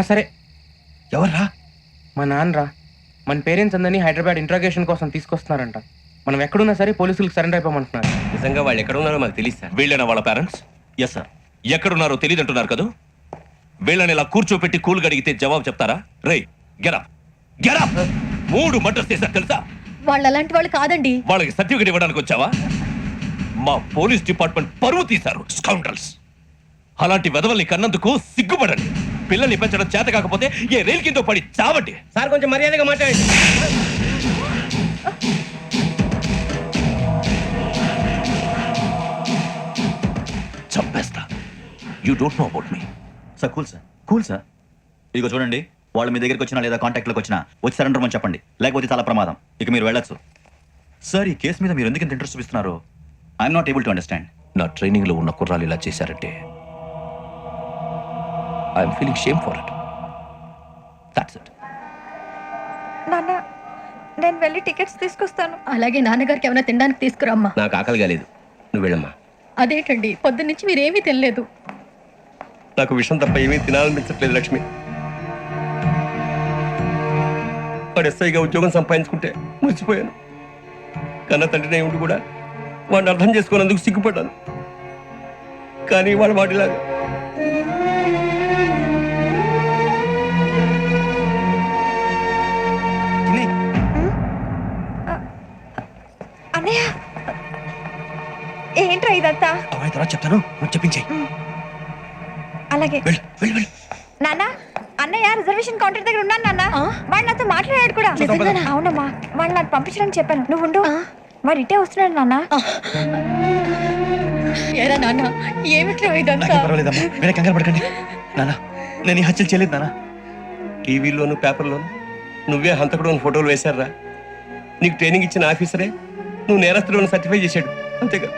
సరే. ఎవర్రా? మా నాన్నరా. మన పేరెంట్స్ అందరినీ హైదరాబాద్ ఇంట్రాగేషన్ కోసం తీసుకొస్తున్నారంట. మనం ఎక్కడున్నా సరే పోలీసులకు సరెండర్ అయిపోమంటున్నారు. నిజంగా వాళ్ళు ఎక్కడ ఉన్నారో మాకు తెలియదు సార్. వీళ్ళేనా వాళ్ళ పేరెంట్స్? Yes sir. ఎక్కడున్నారో తెలియదు అంటున్నారు కదా. వీళ్ళని ఇలా కూర్చోపెట్టి కూల్ అడిగితే జవాబు చెప్తారా? రేయ్ గెరా గెరా 3 మర్డర్స్ చేశారు తెలుసా? వాళ్ళు అలాంటి వాళ్ళు కాదండి. వాళ్ళకి సర్టిఫికేట్ ఇవ్వడానికి వచ్చావా? మా పోలీస్ డిపార్ట్మెంట్ పరువు తీశారు స్కౌండ్రల్స్. అలాంటి వెధవల్ని కన్నందుకు సిగ్గుపడండి. పిల్లల్ని పెంచడం చేత కాకపోతే ఏ రైలు కింద పడి చావండి. సార్ కొంచెం మర్యాదగా మాట్లాడండి. చంపేస్తా. You don't know about me. Sir cool sir. ఇదిగో చూడండి, వాళ్ళు మీ దగ్గరికి వచ్చినా లేదా కాంటాక్ట్లోకి వచ్చినా వచ్చి సరెండర్ అని చెప్పండి, లేకపోతే చాలా ప్రమాదం. ఇక మీరు వెళ్ళొచ్చు. సార్, ఈ కేసు మీద మీరు ఎందుకు ఇంత ఇంట్రెస్ట్ చూపిస్తున్నారు? I'm not able to understand. నా ట్రైనింగ్ లో ఉన్న కుర్రాలు ఇలా చేశారంటే I'm feeling shame for it. That's it. నాన్న, నేను వెళ్ళి టికెట్స్ తీసుకొస్తాను. అలాగే నాన్నగారికి ఏమైనా తినడానికి తీసుకురమ్మా. నాకు ఆకలి కాలేదు, నువ్వు వెళ్ళమ్మా. అదేంటండి, పొద్దున్నుంచి మీరేమీ తినలేదు. నాకు విషయం తప్ప ఏమీ తినాలనిపించట్లేదు లక్ష్మి. వాడు ఎస్ఐగా ఉద్యోగం సంపాదించుకుంటే మురిసిపోయాను. కన్న తండ్రినే ఉండి కూడా వాడిని అర్థం చేసుకున్నందుకు సిగ్గుపడ్డాను. కానీ వాడు వాడిలాగా అన్నయ్య, ఏంట్రా ఇదంతా? అవైన తర్వాత చెప్తాను, నువ్వు చెప్పించేయి. అలాగే. వెళ్ళు. నాన్న, అన్నయ్య రిజర్వేషన్ కౌంటర్ దగ్గర ఉన్నాను నాన్న. వాడు నాతో మాట్లాడాడు కూడా. నిజంగానా? అవునమ్మా, వాడు నాకు పంపించడానికి చెప్పాను. నువ్వు ఉండు. వాడు ఇటే వస్తున్నాడు నాన్న. ఏరా నాన్న, ఏమిట్రా ఇదంతా? పర్వాలేదమ్మా, వేరే కంగారు పడకండి. నాన్న, నేను ఈ హత్యలు చేయలేదు నాన్న. టీవీలోను పేపర్లోను నువ్వే హంతకుడు ఫోటోలు వేశారా? నీకు ట్రైనింగ్ ఇచ్చిన ఆఫీసరే నువ్వు నేరస్తులను సర్టిఫై చేశాడు, అంతేగా?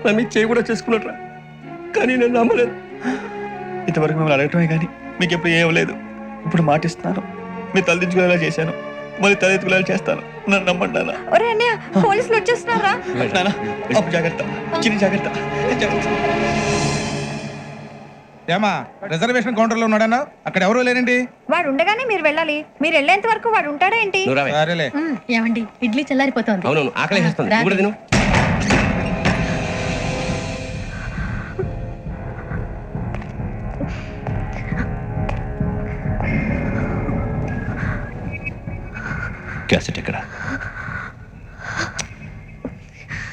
నా మీద చేయి కూడా చేసుకున్నట్రా, కానీ నేను నమ్మలేదు. ఇంతవరకు మిమ్మల్ని అడగటమే కానీ మీకు ఎప్పుడు ఏం లేదు. ఇప్పుడు మాటిస్తున్నాను, మీరు తలదించుకునేలా చేశాను, మళ్ళీ తలెత్తుకునేలా చేస్తాను. నన్ను నమ్మండి నాన్న. ఒరే అన్నయ్య, పోలీసులు వచ్చేస్తున్నారా? నాన్న, అప్పు జాగ్రత్త, చిన్న జాగ్రత్త. ఏమా రిజర్వేషన్ కౌంటర్ లో ఉన్నాడన్నా? అక్కడ ఎవరూ లేనండి. వాడు ఉండగానే మీరు వెళ్ళాలి. మీరు వెళ్ళేంత వరకు వాడు ఉంటాడా ఏంటి? నువ్వు రావే. సరేలే. ఏమండి, ఇడ్లీ చల్లారిపోతుంది. అవునవును, ఆకలి వేస్తుంది. నువ్వు కూడా తిను. క్యాసెట్ ఎక్కడ?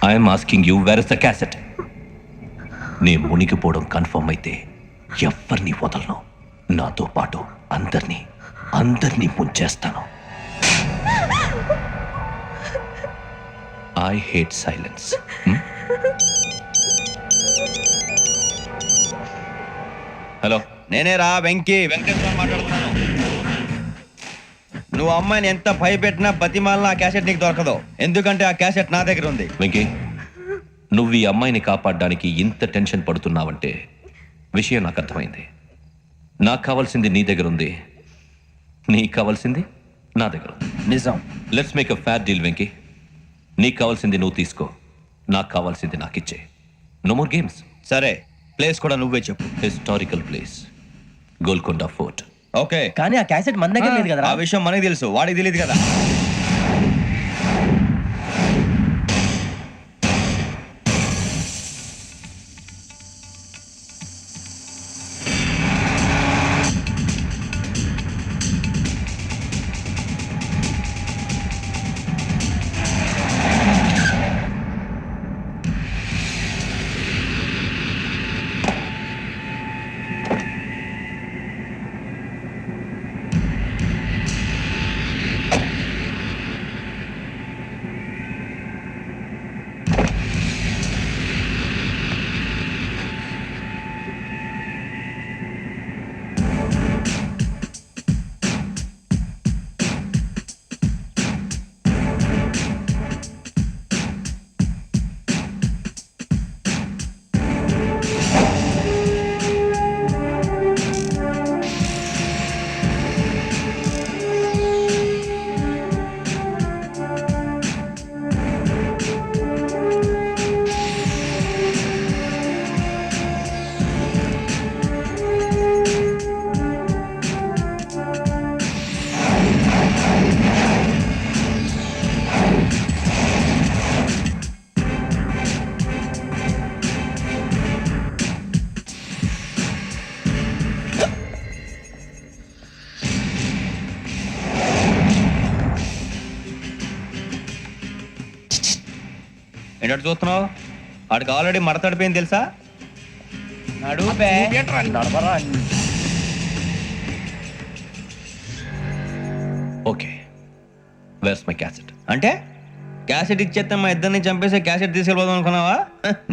I'm asking you, where is the cassette? నే మునిగిపోవడం కన్ఫర్మ్ అయితే ఎవరిని వదలను. నాతో పాటు అందరినీ ముంచేస్తాను. I hate silence. హలో, నేనే రా, వెంకటేశ్వర మాట్లాడుతున్నాను. నువ్వు అమ్మాయిని ఎంత భయపెట్టినా బతిమాలినా ఆ క్యాసెట్ నీకు దొరకదు. ఎందుకంటే ఆ క్యాసెట్ నా దగ్గర ఉంది. వెంకీ, నువ్వు ఈ అమ్మాయిని కాపాడడానికి ఇంత టెన్షన్ పడుతున్నావంటే విషయం నాకు అర్థమైంది. నాకు కావాల్సింది నీ దగ్గర ఉంది, నీకు కావాల్సింది నా దగ్గర ఉంది. నిజం. Let's make a fair deal Venky. నీకు కావాల్సింది నువ్వు తీసుకో, నాకు కావాల్సింది నాకు ఇచ్చే. No more games. సరే, ప్లేస్ కూడా నువ్వే చెప్పు. Historical place, Golconda fort. Okay, కానీ ఆ క్యాసెట్ మన దగ్గర లేదు కదా. ఆ విషయం మనకి తెలుసు, వాడికి తెలియదు కదా. ఏంటంటే చూస్తున్నావు? వాడికి ఆల్రెడీ మడతడిపోయింది తెలుసా? Okay, where's my cassette. అంటే క్యాసెట్ ఇచ్చేస్తే మా ఇద్దరిని చంపేసి క్యాసెట్ తీసుకెళ్ళిపోదాం అనుకున్నావా?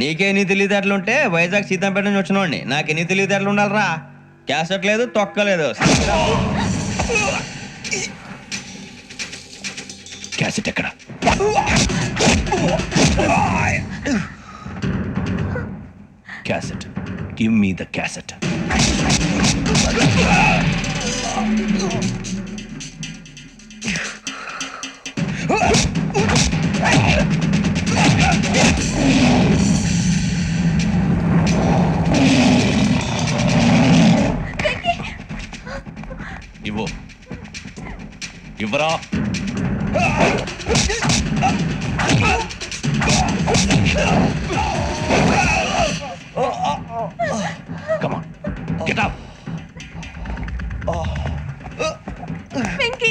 నీకే ఎన్ని తెలివితేటలు ఉంటే వైజాగ్ సీతంపేట నుంచి వచ్చినవాడిని. నాకు ఎన్ని తెలివితేటలు ఉండాలరా? క్యాసెట్ లేదు, తొక్కలేదు. క్యాసెట్ ఎక్కడ? Cassette, give me the cassette. ఇవ్వు, ఇవ్వరా. Come on, get up. Venky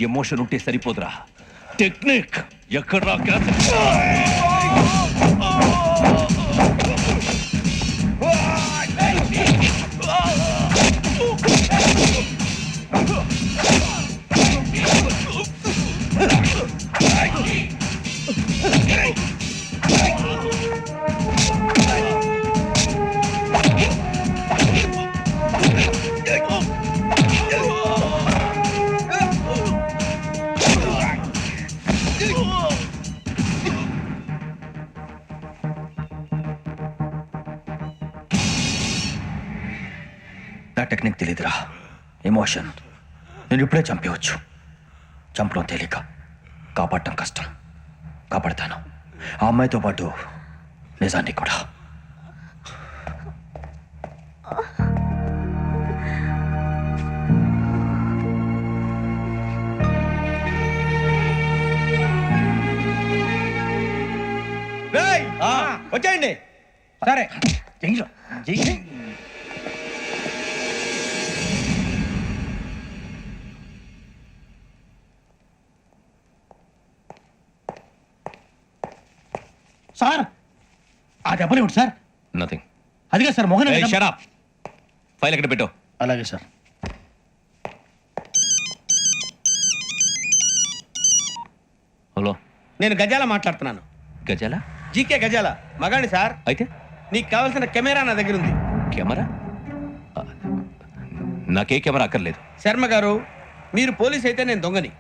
emotion ఉంటే సరిపోదురా, టెక్నిక్ ఎక్కడ్రా? క్యాసెట్ నా టెక్నిక్ తెలీదురా, ఎమోషన్. నేను ఇప్పుడే చంపేవచ్చు. చంపడం తేలిక, కాపాడటం కష్టం. కాపాడతాను, ఆ అమ్మాయితో పాటు నిజాన్ని కూడా. వచ్చేయండి. సరే. సార్ ఆ దెబ్బలు ఏమిటి సార్? నథింగ్. అదిగా sir Mohan shut up. File ఎక్కడ పెట్టు. అలాగే సార్. హలో, నేను గజాల మాట్లాడుతున్నాను. గజాల? జీకే గజాల మగాండి సార్. అయితే నీకు కావాల్సిన కెమెరా నా దగ్గర ఉంది. కెమెరా? నాకే కెమెరా అక్కర్లేదు. శర్మ గారు, మీరు పోలీస్ అయితే నేను దొంగని.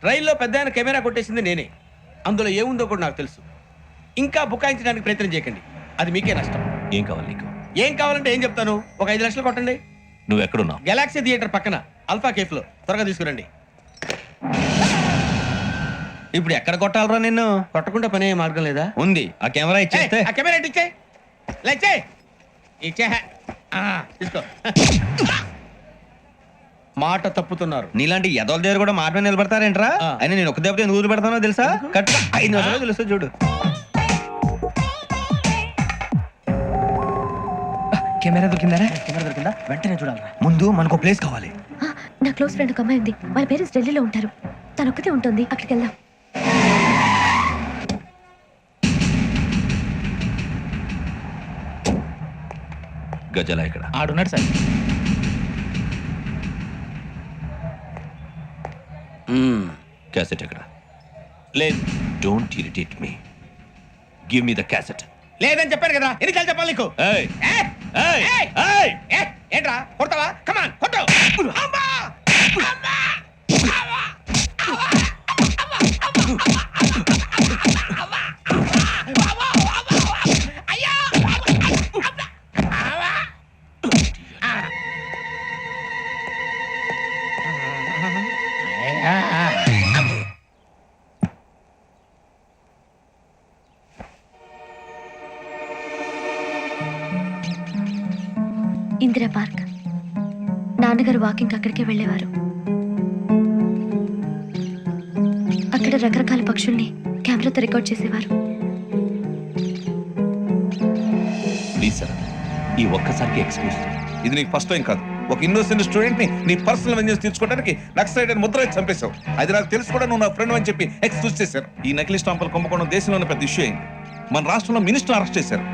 రైల్లో పెద్ద ఆయన కెమెరా కొట్టేసింది నేనే. అందులో ఏముందో కూడా నాకు తెలుసు. ఇంకా బుకాయించడానికి ప్రయత్నం చేయకండి, అది మీకే నష్టం. ఏం కావాలి నీకు? ఏం కావాలంటే ఏం చెప్తాను. ఒక 5 లక్షలు కొట్టండి. నువ్వు ఎక్కడున్నావు? గెలాక్సీ థియేటర్ పక్కన అల్ఫా కేఫ్లో. త్వరగా తీసుకురండి. ఇప్పుడు ఎక్కడ కొట్టాలరా నిన్ను? కొట్టకుండా పనే మార్గం లేదా? ఉంది, ఆ కెమెరా ఇచ్చేస్తే. ఆ కెమెరా ఇచ్చే లేచే ఇచ్చే తీసుకో. మాట తప్పుతున్నారు. నీలాంటి ఎదల దగ్గర కూడా మాట మీద నిలబడతారేంట్రా? ఆ. అయినా నేను ఒక దెబ్బతో ఎందుకు పెడతానో తెలుసా? కరెక్ట్ 5 నిమిషాలు తెలుసు చూడు. కెమెరా దొరికిందా? కెమెరా దొరికిందా? వెంటనే చూడాలరా. ముందు మనకు ప్లేస్ కావాలి. నా క్లోజ్ ఫ్రెండ్ ఒక అమ్మాయి ఉంది. వాళ్ళ పేరెంట్స్ ఢిల్లీలో ఉంటారు. తను ఒక్కతే ఉంటుంది. అక్కడికి వెళ్దాం. గజాల ఇక్కడ ఆడున్నాడు సార్. క్యాసెట్ ఎక్కడ? లేదు don't irritate me, give me the cassette. లేదని చెప్పాను కదా, ఎన్నిసార్లు చెప్పాలి నీకు? ఏయ్ ఏయ్! ఏయ్ ఏయ్! ఏయ్ ఏ, ఏంట్రా కొడతావా? కమాన్ కొట్టు. అమ్మా! అమ్మా! అమ్మా! అయ్యా! ఇందిరా పార్క్. నాన్నగారు వాకింగ్ అక్కడికే వెళ్ళేవారు. ఇక్కడ రకరకాల పక్షుల్ని కెమెరాతో రికార్డ్ చేసేవారు. ప్లీజ్ సార్, ఈ ఒక్కసారికి ఎక్స్క్యూజ్. ఇది నీకు ఫస్ట్ టైం కాదు. ఒక ఇన్నోసెంట్ స్టూడెంట్ ని నీ పర్సనల్ వెంజెన్స్ తీర్చుకోవడానికి నక్సలైట్ అని ముద్ర వేసి చంపేశావు. అది నాకు తెలుసు కూడా నువ్వు నా ఫ్రెండ్ అని చెప్పి ఎక్స్క్యూజ్ చేశారు. ఈ నకిలీ స్టాంపులు కుంభకోణం దేశంలో పెద్ద ఇష్యూ అయింది. మన రాష్ట్రంలో మినిస్టర్ అరెస్ట్ చేశారు.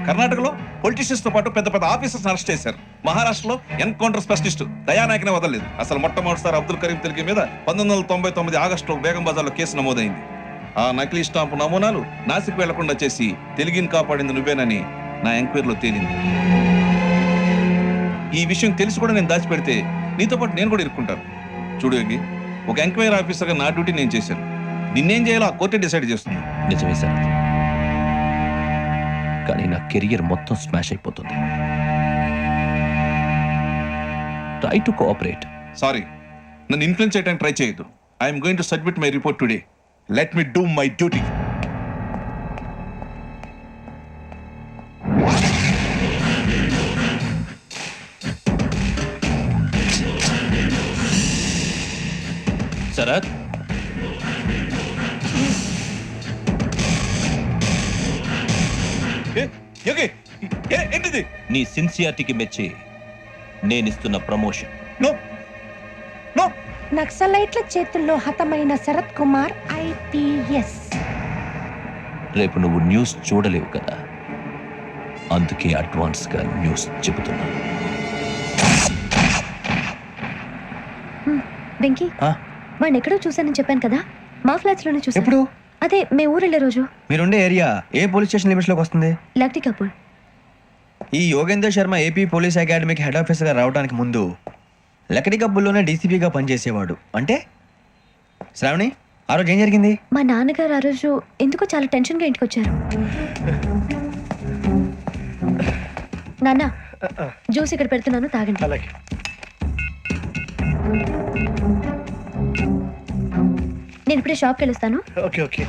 కర్ణాటకలో పొలిటీషియన్స్ తో పాటు పెద్ద పెద్ద ఆఫీసర్స్ అరెస్ట్ చేశారు. మహారాష్ట్రలో ఎన్కౌంటర్ స్పెషలిస్ట్ దయానాయకనే వదలలేదు. అసలు మొట్టమొదటిసారి అబ్దుల్ కరీం తిల్కి మీద 1999 ఆగస్టులో బేగం బజార్లో కేసు నమోదైంది. ఆ నకిలీ స్టాంపు నమూనాలు నాసిక్ వెళ్లకుండా చేసి తెలుగుని కాపాడింది నువ్వేనని నా ఎంక్వైరీలో తేలింది. ఈ విషయం తెలిసి కూడా నేను దాచిపెడితే నీతో పాటు నేను కూడా ఇరుక్కుంటాను. చూడు యోగి, ఒక ఎంక్వైరీ ఆఫీసర్గా నా డ్యూటీ నేను చేశాను. నిన్నేం చేయాలో ఆ కోర్టే డిసైడ్ చేస్తుంది. నిజమే సార్, కానీ నా కెరియర్ మొత్తం స్మాష్ అయిపోతుంది. Try to cooperate. సారీ, నన్ను ఇన్ఫ్లుయెన్స్ చేయడానికి ట్రై చేయొద్దు. I'm going to submit my report today. Let me do my duty. Sharath, Yogi, ఏంటిది? నీ సిన్సియారిటీకి మెచ్చి నేనిస్తున్న ప్రమోషన్. No no. నక్సలైట్ల చేతుల్లో హతమైన శరత్ కుమార్ ఐపీఎస్. రేపు నువ్వు న్యూస్ చూడలేవు కదా, అందుకే అడ్వాన్స్ గా న్యూస్ చెబుతున్నా. వెంకీ, వాడిని ఎక్కడో చూశానని చెప్పాను కదా, మా ఫ్లాట్స్ లోనే చూసాను. ఎప్పుడు? అదే మే ఊరు వెళ్ళే రోజు. మీరుండే ఏరియా ఏ పోలీస్ స్టేషన్ లిమిట్స్ లోకి వస్తుంది? లక్టీ కపూర్. ఈ యోగేందర్ శర్మ ఏపీ పోలీస్ అకాడమీకి హెడ్ ఆఫీసర్గా రావడానికి ముందు లకడీ కబ్బుల్లోనే డీసీపీగా పనిచేసేవాడు. అంటే శ్రావణి, ఆ రోజు ఏం జరిగింది? మా నాన్నగారు ఆ రోజు ఎందుకో చాలా టెన్షన్గా ఇంటికి వచ్చారు. నాన్న, జ్యూస్ ఇక్కడ పెడుతున్నాను, తాగండి. అలాగే. నేను ఇప్పుడే షాప్కి వెళ్ళొస్తాను. Okay okay.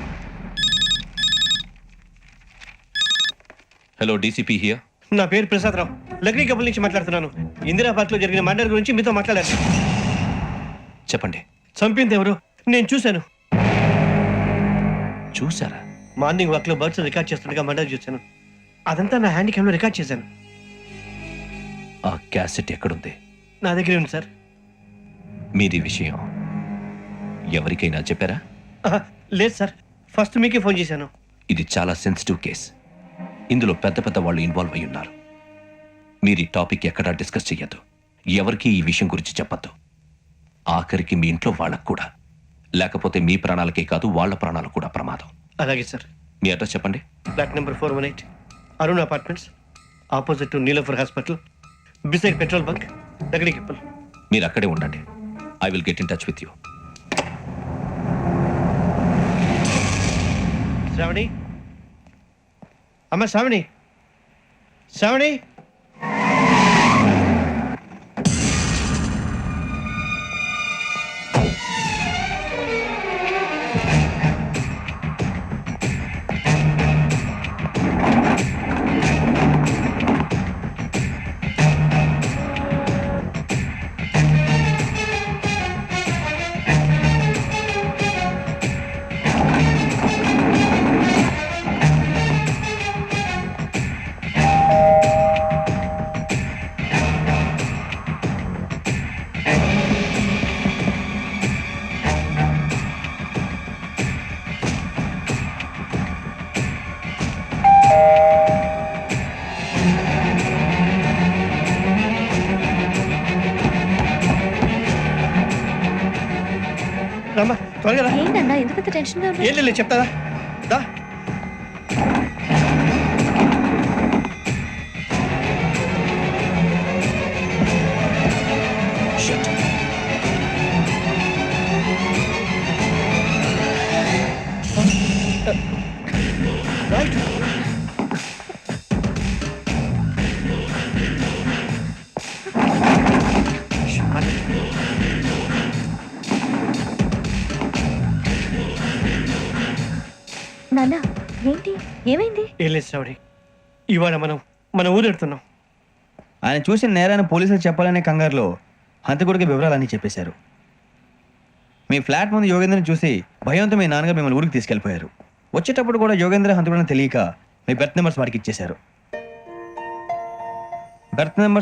Hello, DCP here. నా పేరు ప్రసాదరావు, లక్డీ కపుల్ నుంచి మాట్లాడుతున్నాను. ఇందిరా పార్క్ లో జరిగిన మర్డర్ గురించి మీతో మాట్లాడాను. చెప్పండి. చంపింది ఎవరు? నేను చూశాను. చూసారా? మార్నింగ్ వాక్ లో బర్డ్స్ రికార్డ్ చేస్తుండగా మర్డర్ చూశాను. అదంతా నా హ్యాండ్ క్యామ్ లో రికార్డ్ చేశాను. ఆ క్యాసెట్ ఎక్కడుంది? నా దగ్గరే ఉంది సార్. మీది విషయం ఎవరికైనా చెప్పారా? లేదు సార్, ఫస్ట్ మీకే ఫోన్ చేశాను. ఇది చాలా సెన్సిటివ్ కేస్. ఇందులో పెద్ద పెద్ద వాళ్ళు ఇన్వాల్వ్ అయి ఉన్నారు. మీరు ఈ టాపిక్ ఎక్కడా డిస్కస్ చెయ్యొద్దు. ఎవరికి ఈ విషయం గురించి చెప్పొద్దు. ఆఖరికి మీ ఇంట్లో వాళ్ళకు కూడా. లేకపోతే మీ ప్రాణాలకే కాదు, వాళ్ళ ప్రాణాలు కూడా ప్రమాదం. అలాగే సార్. మీ అడ్రస్ చెప్పండి. Flat number 418, Arun apartments, opposite to Niloufer hospital, beside petrol bunk, Lakdikapul. మీరు అక్కడే ఉండండి. I will get in touch with you. Sravani, అమ్మ శ్రావణి, శ్రావణి. రమ్మా, త్వరగా రా. ఏంటన్నా ఎందుకంత టెన్షన్గా ఉన్నారు? ఏం లేదు, చెప్తాదా దా. Shit. రైట్. నాన్న, ఏంటి, ఏమైంది? ఏం లేదు శ్రావణి, ఇవాళ మనం మన ఊరు వెళ్తున్నాం. ఆయన చూసిన నేరాన్ని పోలీసులు చెప్పాలనే కంగారులో హంతకుడికి వివరాలన్నీ చెప్పేశారు. మీ ఫ్లాట్ ముందు యోగేంద్రని చూసి భయంతో మీ నాన్నగారు మిమ్మల్ని ఊరికి తీసుకెళ్ళిపోయారు. వచ్చేటప్పుడు కూడా యోగేంద్ర హంతకుడని తెలియక మీ బెర్త్ నెంబర్స్ వాడికి ఇచ్చేశారు. Berth numbers